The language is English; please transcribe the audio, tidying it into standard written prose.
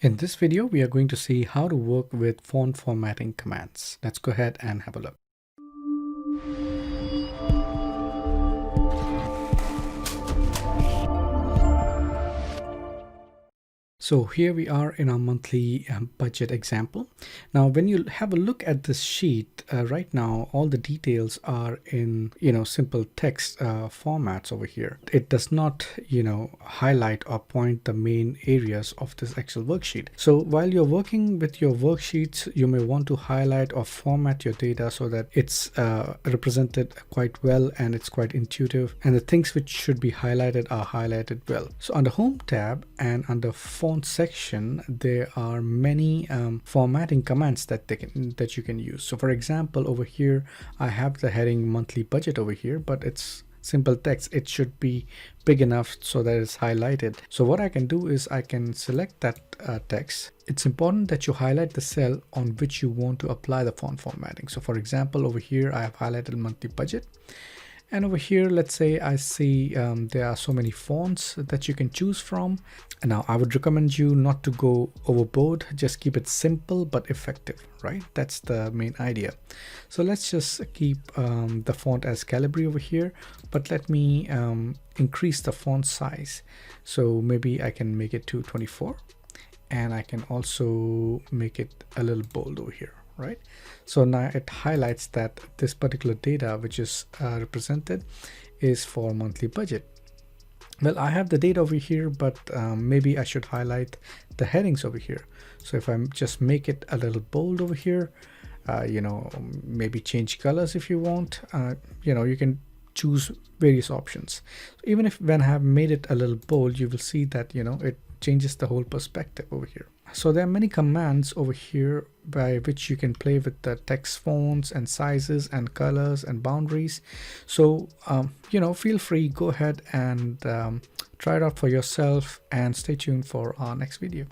In this video, we are going to see how to work with font formatting commands. Let's go ahead and have a look. So here we are in our monthly budget example. Now, when you have a look at this sheet right now, all the details are in, simple text formats over here. It does not, highlight or point the main areas of this Excel worksheet. So while you're working with your worksheets, you may want to highlight or format your data so that it's represented quite well and it's quite intuitive. And the things which should be highlighted are highlighted well. So on the Home tab and under Font section, there are many formatting commands that you can use. So for example, over here I have the heading monthly budget over here, but it's simple text. It should be big enough so that it's highlighted. So what I can do is I can select that text. It's important that you highlight the cell on which you want to apply the font formatting. So for example, over here I have highlighted monthly budget. And over here, let's say I see there are so many fonts that you can choose from. And now I would recommend you not to go overboard. Just keep it simple but effective, right? That's the main idea. So let's just keep the font as Calibri over here, but let me increase the font size. So maybe I can make it to 24, and I can also make it a little bold over here. Right, so now it highlights that this particular data which is represented is for monthly budget. Well, I have the data over here, but maybe I should highlight the headings over here. So if I just make it a little bold over here, maybe change colors if you want. You can choose various options. Even if when I have made it a little bold, you will see that it changes the whole perspective over here. So there are many commands over here by which you can play with the text fonts and sizes and colors and boundaries. So feel free, go ahead and try it out for yourself, and stay tuned for our next video.